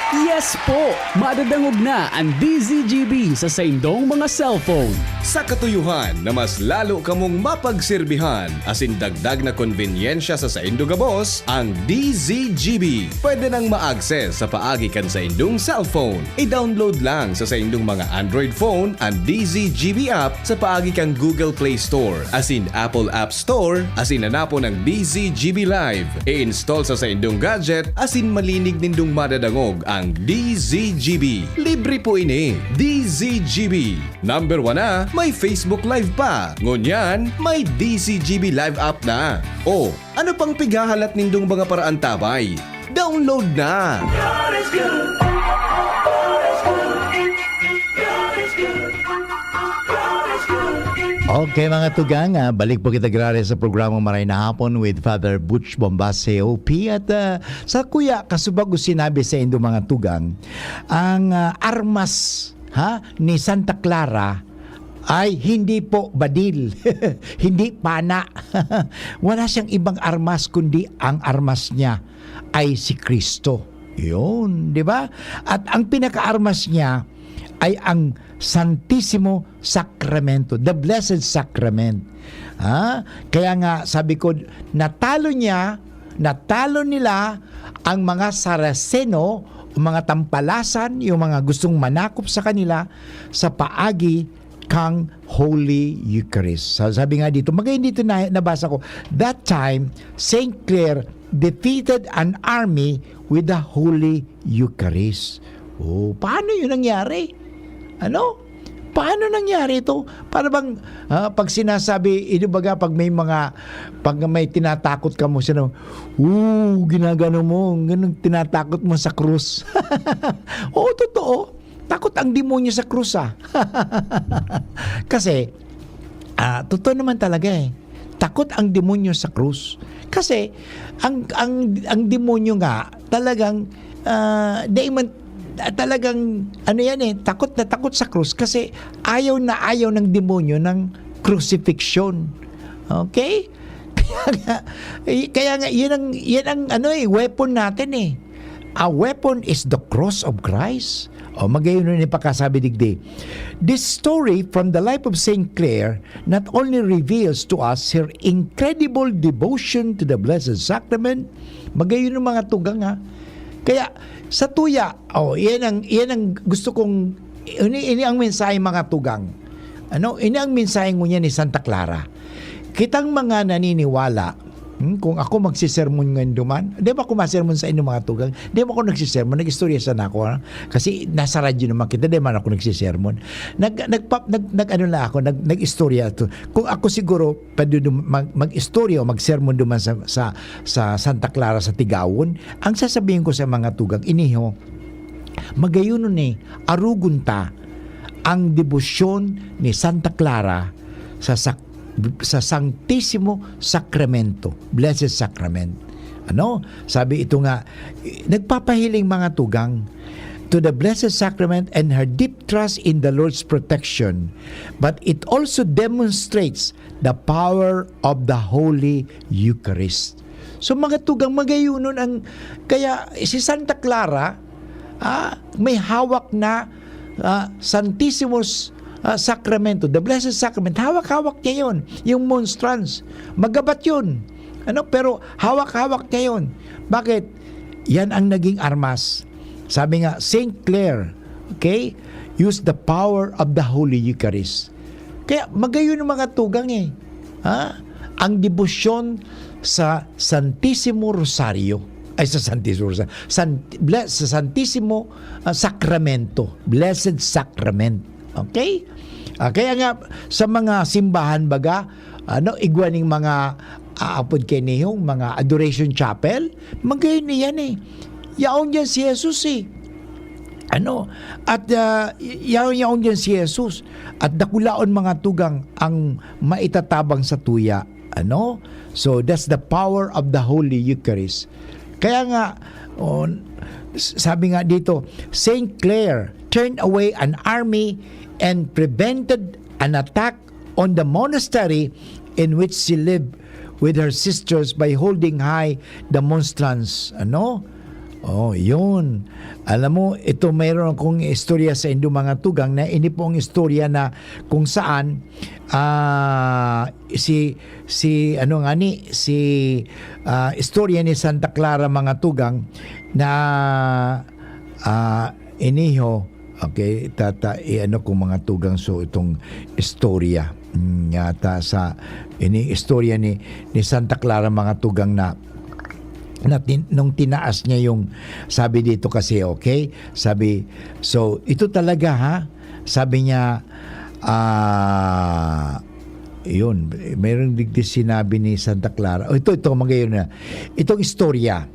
Yes po! Madadangog na ang DZGB sa saindong mga cellphone. Sa katuyuhan na mas lalo kamong mapagserbihan asin dagdag na konbenyensya sa saindo gabos, ang DZGB pwede nang ma-access sa paagi kan sa indong cellphone. I-download lang sa saindong mga Android phone ang DZGB app sa paagi kang Google Play Store asin Apple App Store asin hanapo ng DZGB Live. I-install sa saindong gadget asin malinig nindong madadangog ang DZGB. Libre po ini. DZGB. Number 1 na, may Facebook Live pa. Ngunyan, may DZGB Live app na. O, ano pang pighahalat nindong mga paraan tabay? Download na! God is good. God is good. God is good. God is good. Okay mga tugang, balik po kita grare sa programang Maray na Hapon with Father Butch Bombase OP at sa kuya kasubag ko sinabi sa indo mga tugang, ang armas ni Santa Clara ay hindi po badil, hindi pana. Wala siyang ibang armas kundi ang armas niya ay si Kristo. Yun, di ba? At ang pinaka-armas niya ay ang Santissimo Sacramento, the Blessed Sacrament. Kaya nga sabi ko, natalo nila ang mga Saraceno, mga tampalasan, yung mga gustong manakop sa kanila sa paagi kang Holy Eucharist. Sabi nga dito, magayon dito nabasa ko, that time, St. Clare defeated an army with the Holy Eucharist. Oh, paano yun nangyari? Ano? Paano nangyari ito? Para bang pag sinasabi, baga pag may tinatakot ka mo, ginagano mo, ganun tinatakot mo sa krus. Oo, totoo. Takot ang demonyo sa krus Kasi, totoo naman talaga takot ang demonyo sa krus. Kasi, ang demonyo nga, talagang, takot na takot sa krus kasi ayaw na ayaw ng demonyo ng crucifixion. Okay? Kaya nga, yan ang weapon natin eh. A weapon is the cross of Christ. O magayon ni pakasabi digdi. This story from the life of Saint Clare not only reveals to us her incredible devotion to the Blessed Sacrament, magayon ng mga tugang ha. Kaya sa tuya, yan ang gusto kong, ini ang mensahe mga tugang. Ini ang mensahe niya ni Santa Clara. Kitang mga naniniwala, kung ako magsisermon ngayon duman, di ba ako masermon sa inyo mga tugang? Di ba ako nagsisermon? Nag-istorya sana ako. Ha? Kasi nasa radyo naman kita, di man ako nagsisermon. Nag-istorya. Kung ako siguro, pwede mag-istorya o mag-sermon duman sa Santa Clara sa Tigawon, ang sasabihin ko sa mga tugang, iniho, magayunon arugunta ang debosyon ni Santa Clara sa Sanctissimo Sacramento, Blessed Sacrament. Sabi ito nga, nagpapahiling mga tugang to the Blessed Sacrament and her deep trust in the Lord's protection, but it also demonstrates the power of the Holy Eucharist. So mga tugang, magayunon ang, kaya si Santa Clara may hawak na Santissimos Sacramento, the Blessed Sacrament, hawak-hawak niya yun, yung monstrance, magabat yun, pero hawak-hawak niya yun. Bakit? Yan ang naging armas. Sabi nga, Saint Clare, okay, use the power of the Holy Eucharist. Kaya magayon ng mga tugang ang debosyon sa Santissimo Rosario, sa Santissimo Rosario, sa Santissimo Sacramento, Blessed Sacrament. Okay? Kaya nga sa mga simbahan baga, igwaning mga aapod kinihong mga adoration chapel, magayon niyan yaon diyan si Jesus at yaon diyan si Jesus at dakulaon mga tugang ang maitatabang sa tuya. So that's the power of the Holy Eucharist. Kaya nga sabi nga dito, Saint Clare turned away an army and prevented an attack on the monastery in which she lived with her sisters by holding high the monstrance. Yun. Alam mo, ito mayroon akong istorya sa inyo mga tugang na ini po ang istorya na kung saan istorya ni Santa Clara mga tugang na iniho. Okay, kung mga tugang so itong istorya yata sa istorya ni Santa Clara mga tugang na nung tinaas niya yung sabi dito kasi okay, sabi so ito talaga sabi niya yun, mayroong digdi sinabi ni Santa Clara ito magayon na itong istorya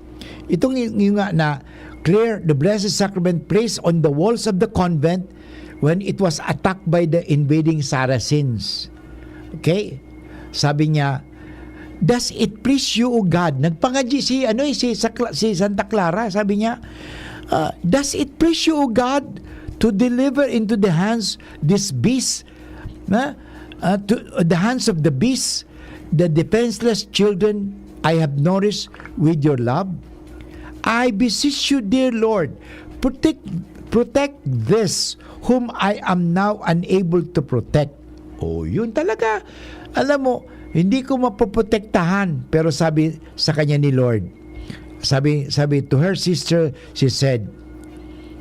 itong yung nga na Clare, the Blessed Sacrament placed on the walls of the convent when it was attacked by the invading Saracens. Okay? Sabi niya, does it please you, O God? Nagpangadji si Santa Clara, sabi niya, does it please you, O God, to deliver into the hands this beast, to the hands of the beast, the defenseless children I have nourished with your love? I beseech you, dear Lord, protect this whom I am now unable to protect. Yun talaga. Alam mo, hindi ko mapoprotektahan. Pero sabi sa kanya ni Lord, sabi to her sister, she said,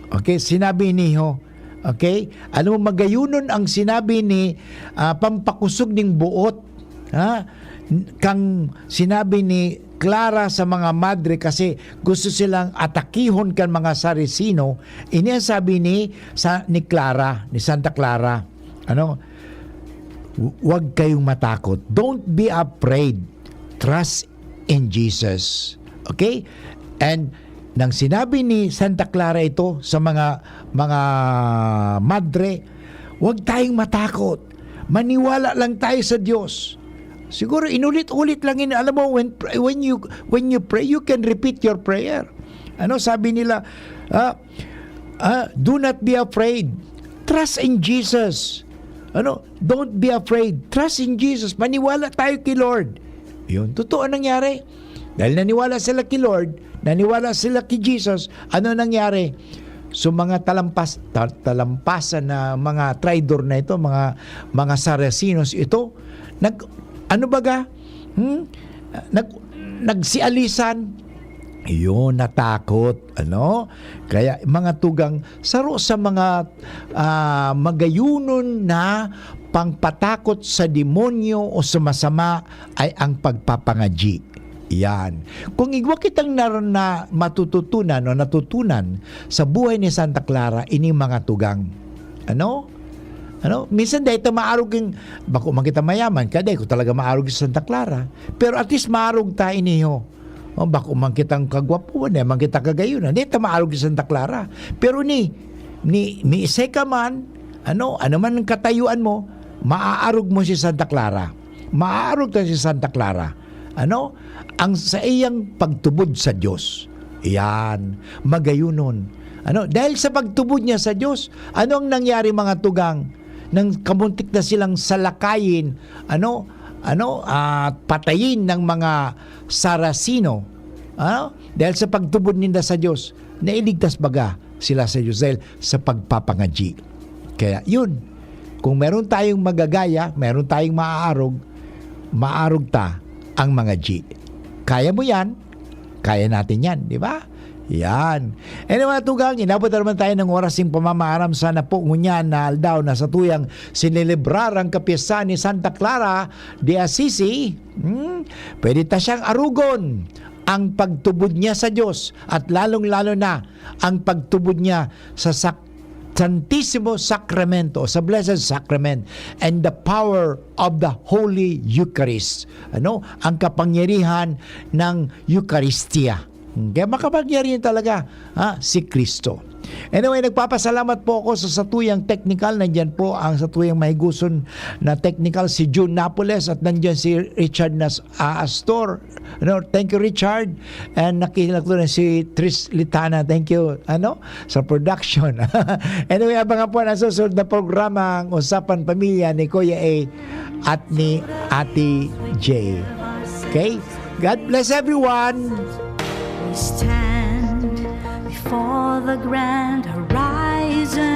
okay, sinabi niyo, okay, alam mo, magayunon ang sinabi ni pampakusog ng buot, kang sinabi ni Clara sa mga madre kasi gusto silang atakihon kan mga Saraceno. Ini ang sabi ni Clara, ni Santa Clara. Huwag kayong matakot. Don't be afraid. Trust in Jesus. Okay? And nang sinabi ni Santa Clara ito sa mga madre, huwag tayong matakot. Maniwala lang tayo sa Diyos. Siguro inulit-ulit lang yun. Alam mo, when you pray, you can repeat your prayer. Sabi nila, do not be afraid. Trust in Jesus. Don't be afraid. Trust in Jesus. Maniwala tayo kay Lord. Yun, totoo nangyari. Dahil naniwala sila kay Lord, naniwala sila kay Jesus, ano nangyari? So mga talampasan na mga traidor na ito, mga Saracenos ito, nagsialisan. Yun, natakot, Kaya mga tugang saro sa mga magayunon na pangpatakot sa demonyo o sa masama ay ang pagpapangadyi. Yan. Kung igwa kitang matututunan o natutunan sa buhay ni Santa Clara, ini mga tugang. Minsan dahil maarog yung, bako man kita mayaman, kada ko talaga maarog sa Santa Clara. Pero at least maarog tayo niyo. Bako man kitang kagwapuan, man kita kagayunan. Dahil maarog sa Santa Clara. Pero ni isay ka man, ano man ang katayuan mo, maaarog mo si Santa Clara. Maaarog tayo si Santa Clara. Ang sa iyang pagtubod sa Diyos. Yan, magayunon. Dahil sa pagtubod niya sa Diyos, ano ang nangyari mga tugang? Nang kamuntik na silang salakayin, patayin ng mga Saraceno. Dahil sa pagtubod nila sa Diyos, nailigtas baga sila sa Diyos dahil sa pagpapangadyi. Kaya yun, kung meron tayong magagaya, meron tayong maarog ta ang mga G. Kaya mo yan, kaya natin yan, di ba? Yan. Anyway, mga tugang, inabot naman tayo ng orasing pamamaaram. Sana po ngunyan na aldaw na sa tuyang sinilibrar ang kapiyasan ni Santa Clara de Assisi. Pwede ta siyang arugon ang pagtubod niya sa Diyos at lalong-lalo na ang pagtubod niya sa Santissimo Sacramento, sa Blessed Sacrament, and the power of the Holy Eucharist. Ang kapangyarihan ng Eucharistia. Kaya makapangyarihan talaga si Kristo. Anyway, nagpapasalamat po ako sa satuyang technical. Nandyan po ang satuyang mahiguson na technical, si June Napoles, at nandyan si Richard Astor. Thank you, Richard. And nakilala ko na si Tris Litana. Thank you sa production. Anyway, abangan po ang susunod na programa, ang Usapan Pamilya ni Kuya A at ni Ate J. Okay? God bless everyone. We stand before the grand horizon.